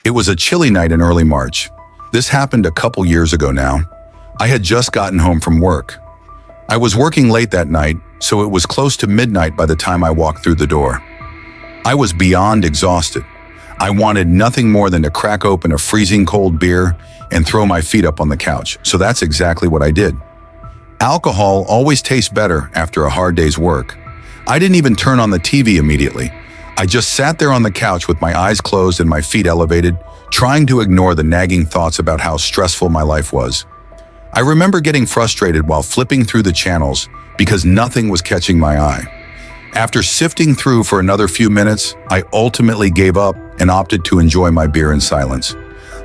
It was a chilly night in early March. This happened a couple years ago now. I had just gotten home from work. I was working late that night, so it was close to midnight by the time I walked through the door. I was beyond exhausted. I wanted nothing more than to crack open a freezing cold beer and throw my feet up on the couch, so that's exactly what I did. Alcohol always tastes better after a hard day's work. I didn't even turn on the TV immediately. I just sat there on the couch with my eyes closed and my feet elevated, trying to ignore the nagging thoughts about how stressful my life was. I remember getting frustrated while flipping through the channels because nothing was catching my eye. After sifting through for another few minutes, I ultimately gave up and opted to enjoy my beer in silence.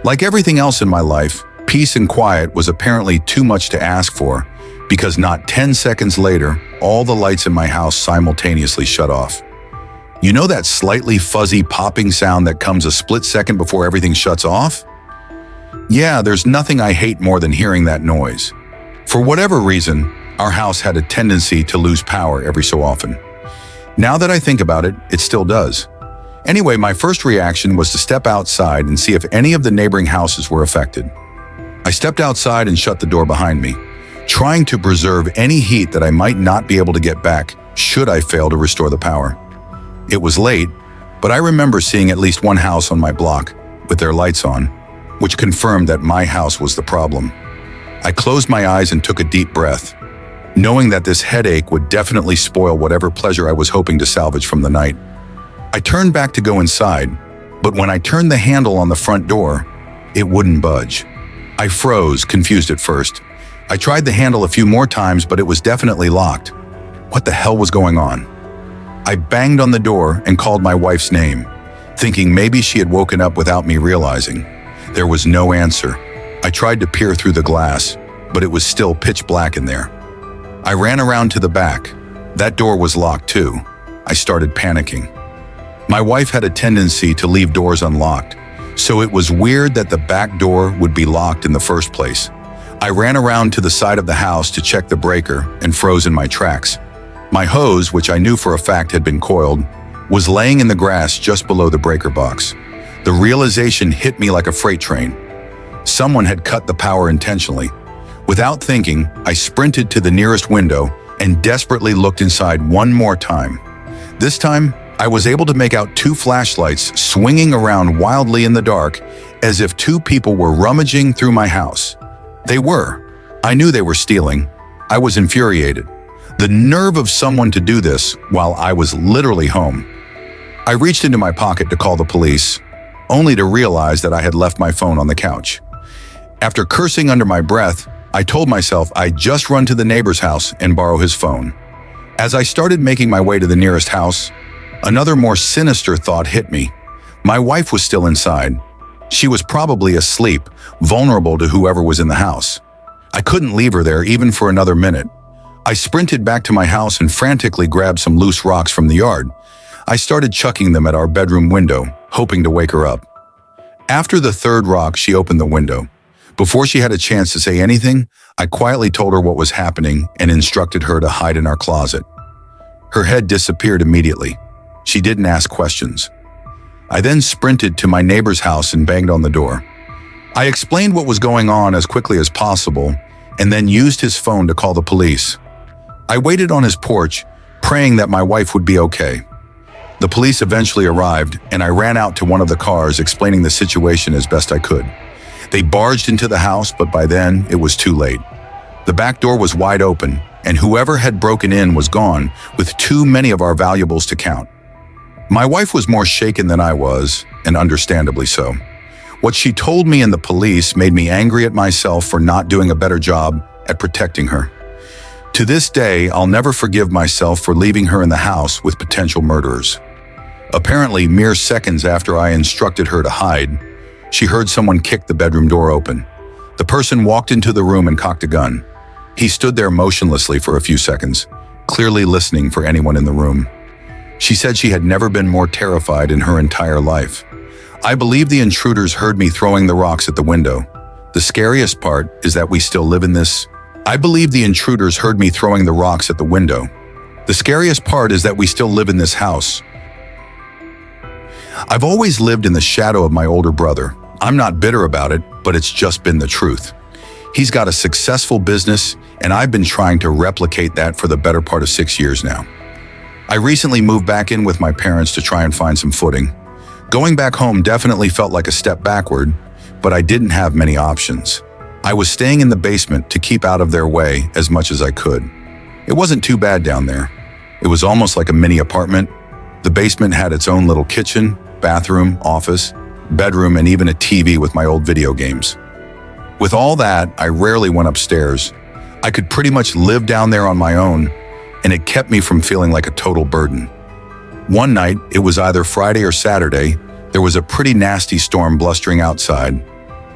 Like everything else in my life, peace and quiet was apparently too much to ask for, because not 10 seconds later, all the lights in my house simultaneously shut off. You know that slightly fuzzy popping sound that comes a split second before everything shuts off? Yeah, there's nothing I hate more than hearing that noise. For whatever reason, our house had a tendency to lose power every so often. Now that I think about it, it still does. Anyway, my first reaction was to step outside and see if any of the neighboring houses were affected. I stepped outside and shut the door behind me, trying to preserve any heat that I might not be able to get back should I fail to restore the power. It was late, but I remember seeing at least one house on my block with their lights on, which confirmed that my house was the problem. I closed my eyes and took a deep breath, knowing that this headache would definitely spoil whatever pleasure I was hoping to salvage from the night. I turned back to go inside, but when I turned the handle on the front door, it wouldn't budge. I froze, confused at first. I tried the handle a few more times, but it was definitely locked. What the hell was going on? I banged on the door and called my wife's name, thinking maybe she had woken up without me realizing. There was no answer. I tried to peer through the glass, but it was still pitch black in there. I ran around to the back. That door was locked too. I started panicking. My wife had a tendency to leave doors unlocked, so it was weird that the back door would be locked in the first place. I ran around to the side of the house to check the breaker and froze in my tracks. My hose, which I knew for a fact had been coiled, was laying in the grass just below the breaker box. The realization hit me like a freight train. Someone had cut the power intentionally. Without thinking, I sprinted to the nearest window and desperately looked inside one more time. This time, I was able to make out two flashlights swinging around wildly in the dark, as if two people were rummaging through my house. They were. I knew they were stealing. I was infuriated. The nerve of someone to do this while I was literally home. I reached into my pocket to call the police, only to realize that I had left my phone on the couch. After cursing under my breath, I told myself I'd just run to the neighbor's house and borrow his phone. As I started making my way to the nearest house, another more sinister thought hit me. My wife was still inside. She was probably asleep, vulnerable to whoever was in the house. I couldn't leave her there even for another minute. I sprinted back to my house and frantically grabbed some loose rocks from the yard. I started chucking them at our bedroom window, hoping to wake her up. After the third rock, she opened the window. Before she had a chance to say anything, I quietly told her what was happening and instructed her to hide in our closet. Her head disappeared immediately. She didn't ask questions. I then sprinted to my neighbor's house and banged on the door. I explained what was going on as quickly as possible and then used his phone to call the police. I waited on his porch, praying that my wife would be okay. The police eventually arrived, and I ran out to one of the cars explaining the situation as best I could. They barged into the house, but by then it was too late. The back door was wide open, and whoever had broken in was gone, with too many of our valuables to count. My wife was more shaken than I was, and understandably so. What she told me and the police made me angry at myself for not doing a better job at protecting her. To this day, I'll never forgive myself for leaving her in the house with potential murderers. Apparently, mere seconds after I instructed her to hide, she heard someone kick the bedroom door open. The person walked into the room and cocked a gun. He stood there motionlessly for a few seconds, clearly listening for anyone in the room. She said she had never been more terrified in her entire life. I believe the intruders heard me throwing the rocks at the window. The scariest part is that we still live in this. I believe the intruders heard me throwing the rocks at the window. The scariest part is that we still live in this house. I've always lived in the shadow of my older brother. I'm not bitter about it, but it's just been the truth. He's got a successful business, and I've been trying to replicate that for the better part of 6 years now. I recently moved back in with my parents to try and find some footing. Going back home definitely felt like a step backward, but I didn't have many options. I was staying in the basement to keep out of their way as much as I could. It wasn't too bad down there. It was almost like a mini apartment. The basement had its own little kitchen, bathroom, office, bedroom, and even a TV with my old video games. With all that, I rarely went upstairs. I could pretty much live down there on my own, and it kept me from feeling like a total burden. One night, it was either Friday or Saturday, there was a pretty nasty storm blustering outside.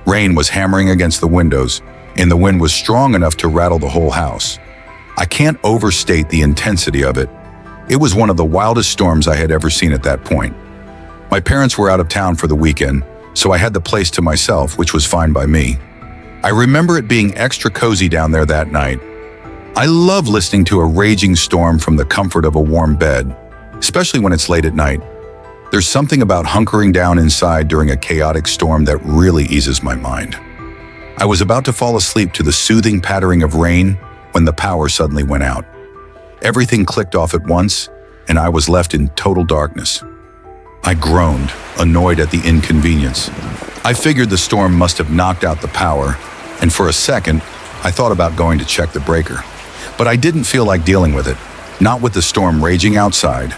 Rain was hammering against the windows, and the wind was strong enough to rattle the whole house. I can't overstate the intensity of it. It was one of the wildest storms I had ever seen at that point. My parents were out of town for the weekend, so I had the place to myself, which was fine by me. I remember it being extra cozy down there that night. I love listening to a raging storm from the comfort of a warm bed, especially when it's late at night. There's something about hunkering down inside during a chaotic storm that really eases my mind. I was about to fall asleep to the soothing pattering of rain when the power suddenly went out. Everything clicked off at once, and I was left in total darkness. I groaned, annoyed at the inconvenience. I figured the storm must have knocked out the power, and for a second, I thought about going to check the breaker. But I didn't feel like dealing with it, not with the storm raging outside.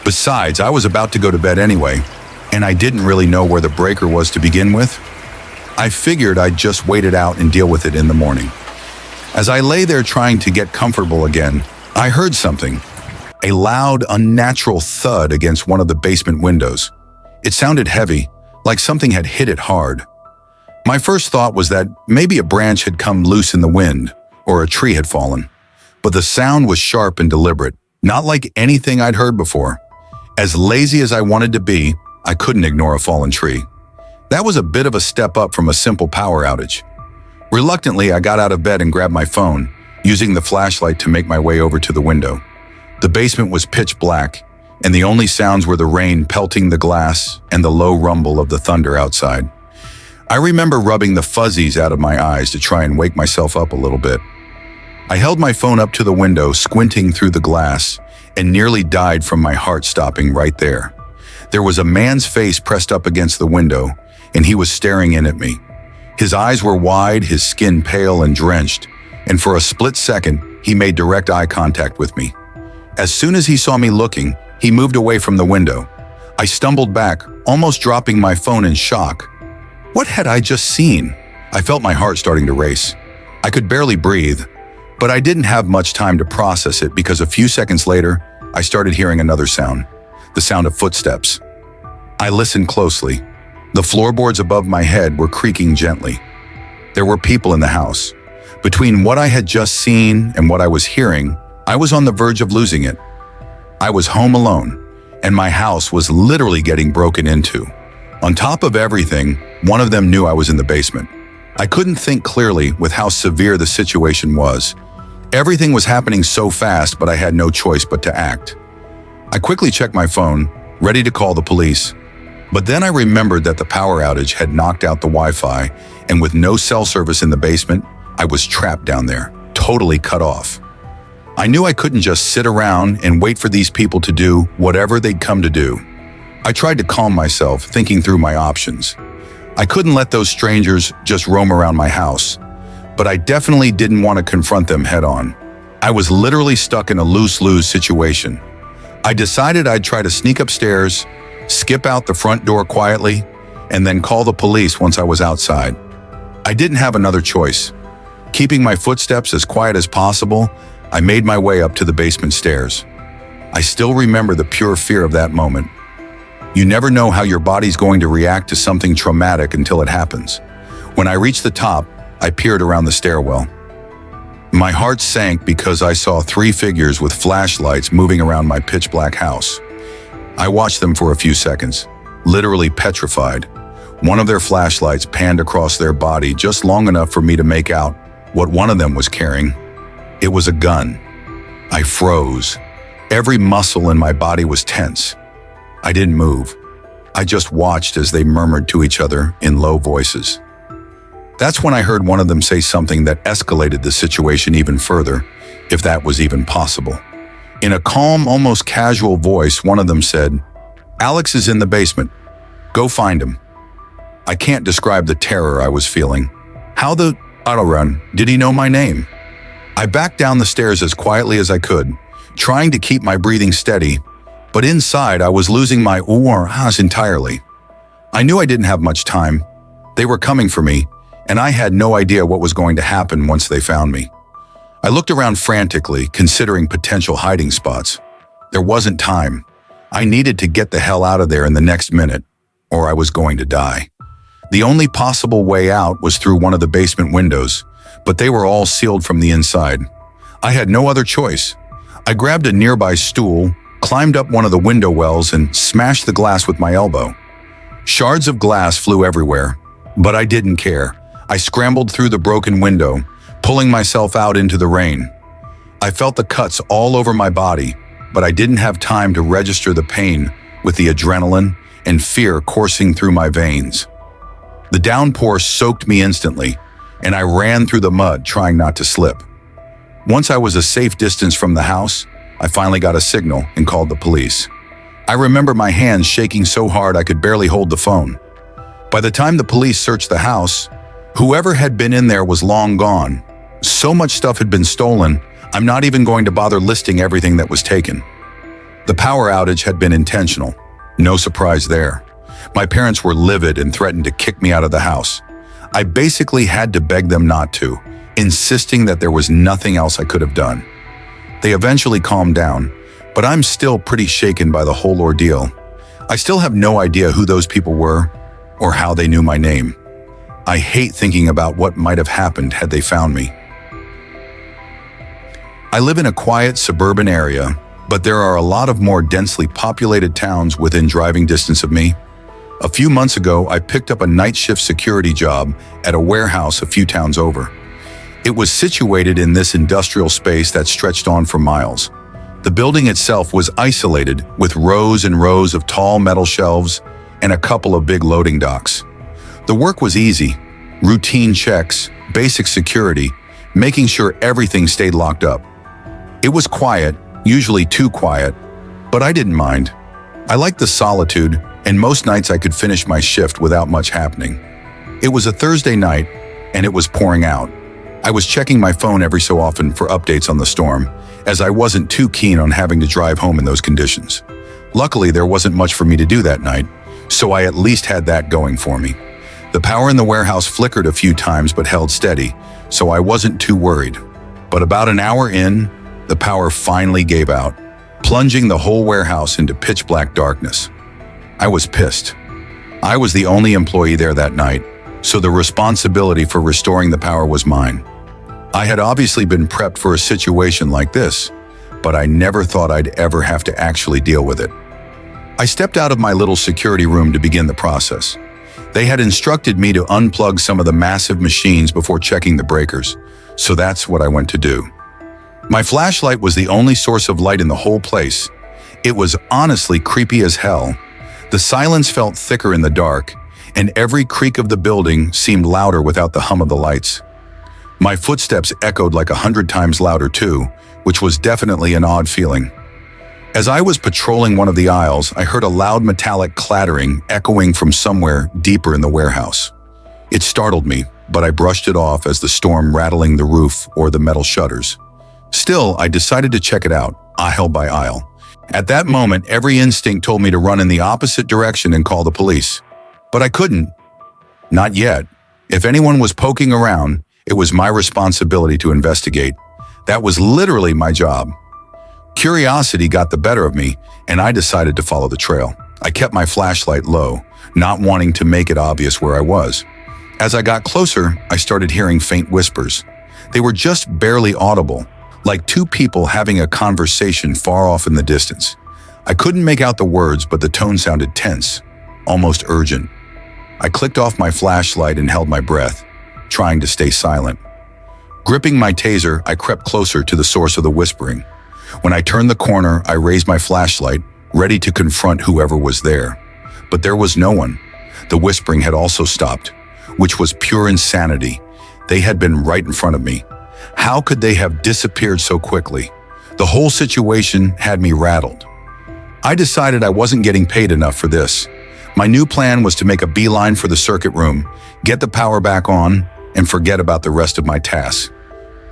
Besides, I was about to go to bed anyway, and I didn't really know where the breaker was to begin with. I figured I'd just wait it out and deal with it in the morning. As I lay there trying to get comfortable again, I heard something. A loud, unnatural thud against one of the basement windows. It sounded heavy, like something had hit it hard. My first thought was that maybe a branch had come loose in the wind, or a tree had fallen. But the sound was sharp and deliberate, not like anything I'd heard before. As lazy as I wanted to be, I couldn't ignore a fallen tree. That was a bit of a step up from a simple power outage. Reluctantly, I got out of bed and grabbed my phone, using the flashlight to make my way over to the window. The basement was pitch black, and the only sounds were the rain pelting the glass and the low rumble of the thunder outside. I remember rubbing the fuzzies out of my eyes to try and wake myself up a little bit. I held my phone up to the window, squinting through the glass, and nearly died from my heart stopping right there. There was a man's face pressed up against the window, and he was staring in at me. His eyes were wide, his skin pale and drenched, and for a split second, he made direct eye contact with me. As soon as he saw me looking, he moved away from the window. I stumbled back, almost dropping my phone in shock. What had I just seen? I felt my heart starting to race. I could barely breathe, but I didn't have much time to process it because a few seconds later, I started hearing another sound, the sound of footsteps. I listened closely. The floorboards above my head were creaking gently. There were people in the house. Between what I had just seen and what I was hearing, I was on the verge of losing it. I was home alone, and my house was literally getting broken into. On top of everything, one of them knew I was in the basement. I couldn't think clearly with how severe the situation was. Everything was happening so fast, but I had no choice but to act. I quickly checked my phone, ready to call the police. But then I remembered that the power outage had knocked out the Wi-Fi, and with no cell service in the basement, I was trapped down there, totally cut off. I knew I couldn't just sit around and wait for these people to do whatever they'd come to do. I tried to calm myself, thinking through my options. I couldn't let those strangers just roam around my house, but I definitely didn't want to confront them head-on. I was literally stuck in a lose-lose situation. I decided I'd try to sneak upstairs, skip out the front door quietly, and then call the police once I was outside. I didn't have another choice. Keeping my footsteps as quiet as possible, I made my way up to the basement stairs. I still remember the pure fear of that moment. You never know how your body's going to react to something traumatic until it happens. When I reached the top, I peered around the stairwell. My heart sank because I saw 3 figures with flashlights moving around my pitch-black house. I watched them for a few seconds, literally petrified. One of their flashlights panned across their body just long enough for me to make out what one of them was carrying. It was a gun. I froze. Every muscle in my body was tense. I didn't move. I just watched as they murmured to each other in low voices. That's when I heard one of them say something that escalated the situation even further, if that was even possible. In a calm, almost casual voice, one of them said, "Alex is in the basement. Go find him." I can't describe the terror I was feeling. How the run did he know my name? I backed down the stairs as quietly as I could, trying to keep my breathing steady, but inside I was losing my entirely. I knew I didn't have much time. They were coming for me, and I had no idea what was going to happen once they found me. I looked around frantically, considering potential hiding spots. There wasn't time. I needed to get the hell out of there in the next minute, or I was going to die. The only possible way out was through one of the basement windows, but they were all sealed from the inside. I had no other choice. I grabbed a nearby stool, climbed up one of the window wells, and smashed the glass with my elbow. Shards of glass flew everywhere, but I didn't care. I scrambled through the broken window, pulling myself out into the rain. I felt the cuts all over my body, but I didn't have time to register the pain with the adrenaline and fear coursing through my veins. The downpour soaked me instantly, and I ran through the mud trying not to slip. Once I was a safe distance from the house, I finally got a signal and called the police. I remember my hands shaking so hard I could barely hold the phone. By the time the police searched the house, whoever had been in there was long gone. So much stuff had been stolen, I'm not even going to bother listing everything that was taken. The power outage had been intentional. No surprise there. My parents were livid and threatened to kick me out of the house. I basically had to beg them not to, insisting that there was nothing else I could have done. They eventually calmed down, but I'm still pretty shaken by the whole ordeal. I still have no idea who those people were or how they knew my name. I hate thinking about what might have happened had they found me. I live in a quiet suburban area, but there are a lot of more densely populated towns within driving distance of me. A few months ago, I picked up a night shift security job at a warehouse a few towns over. It was situated in this industrial space that stretched on for miles. The building itself was isolated with rows and rows of tall metal shelves and a couple of big loading docks. The work was easy, routine checks, basic security, making sure everything stayed locked up. It was quiet, usually too quiet, but I didn't mind. I liked the solitude, and most nights I could finish my shift without much happening. It was a Thursday night, and it was pouring out. I was checking my phone every so often for updates on the storm, as I wasn't too keen on having to drive home in those conditions. Luckily, there wasn't much for me to do that night, so I at least had that going for me. The power in the warehouse flickered a few times but held steady, so I wasn't too worried. But about an hour in, the power finally gave out, plunging the whole warehouse into pitch-black darkness. I was pissed. I was the only employee there that night, so the responsibility for restoring the power was mine. I had obviously been prepped for a situation like this, but I never thought I'd ever have to actually deal with it. I stepped out of my little security room to begin the process. They had instructed me to unplug some of the massive machines before checking the breakers, so that's what I went to do. My flashlight was the only source of light in the whole place. It was honestly creepy as hell. The silence felt thicker in the dark, and every creak of the building seemed louder without the hum of the lights. My footsteps echoed like 100 times louder too, which was definitely an odd feeling. As I was patrolling one of the aisles, I heard a loud metallic clattering echoing from somewhere deeper in the warehouse. It startled me, but I brushed it off as the storm rattling the roof or the metal shutters. Still, I decided to check it out, aisle by aisle. At that moment, every instinct told me to run in the opposite direction and call the police. But I couldn't. Not yet. If anyone was poking around, it was my responsibility to investigate. That was literally my job. Curiosity got the better of me, and I decided to follow the trail. I kept my flashlight low, not wanting to make it obvious where I was. As I got closer, I started hearing faint whispers. They were just barely audible, like two people having a conversation far off in the distance. I couldn't make out the words, but the tone sounded tense, almost urgent. I clicked off my flashlight and held my breath, trying to stay silent. Gripping my taser, I crept closer to the source of the whispering. When I turned the corner, I raised my flashlight, ready to confront whoever was there. but there was no one. The whispering had also stopped, which was pure insanity. They had been right in front of me. How could they have disappeared so quickly? The whole situation had me rattled. I decided I wasn't getting paid enough for this. My new plan was to make a beeline for the circuit room, get the power back on, and forget about the rest of my tasks.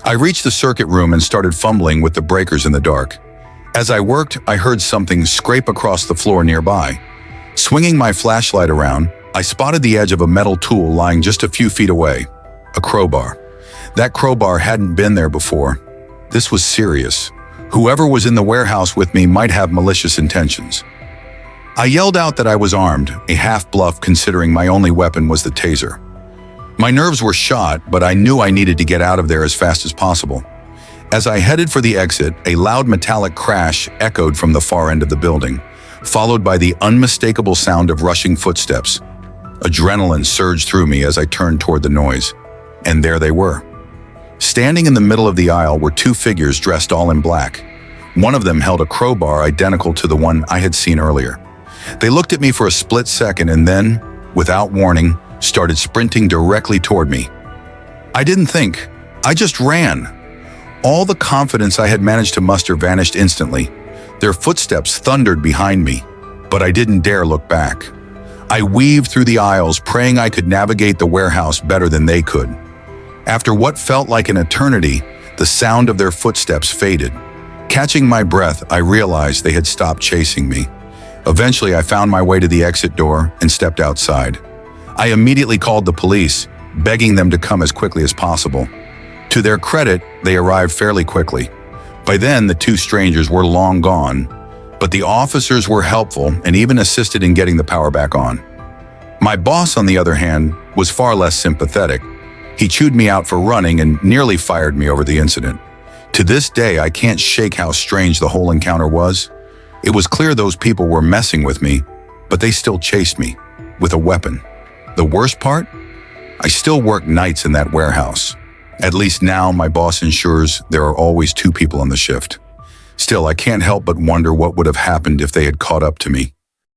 I reached the circuit room and started fumbling with the breakers in the dark. As I worked, I heard something scrape across the floor nearby. Swinging my flashlight around, I spotted the edge of a metal tool lying just a few feet away. A crowbar. That crowbar hadn't been there before. This was serious. Whoever was in the warehouse with me might have malicious intentions. I yelled out that I was armed, a half-bluff considering my only weapon was the taser. My nerves were shot, but I knew I needed to get out of there as fast as possible. As I headed for the exit, a loud metallic crash echoed from the far end of the building, followed by the unmistakable sound of rushing footsteps. Adrenaline surged through me as I turned toward the noise. And there they were. Standing in the middle of the aisle were two figures dressed all in black. One of them held a crowbar identical to the one I had seen earlier. They looked at me for a split second and then, without warning, started sprinting directly toward me. I didn't think. I just ran. All the confidence I had managed to muster vanished instantly. Their footsteps thundered behind me, but I didn't dare look back. I weaved through the aisles, praying I could navigate the warehouse better than they could. After what felt like an eternity, the sound of their footsteps faded. Catching my breath, I realized they had stopped chasing me. Eventually, I found my way to the exit door and stepped outside. I immediately called the police, begging them to come as quickly as possible. To their credit, they arrived fairly quickly. By then, the two strangers were long gone, but the officers were helpful and even assisted in getting the power back on. My boss, on the other hand, was far less sympathetic. He chewed me out for running and nearly fired me over the incident. To this day, I can't shake how strange the whole encounter was. It was clear those people were messing with me, but they still chased me, with a weapon. The worst part? I still work nights in that warehouse. At least now, my boss ensures there are always two people on the shift. Still, I can't help but wonder what would have happened if they had caught up to me.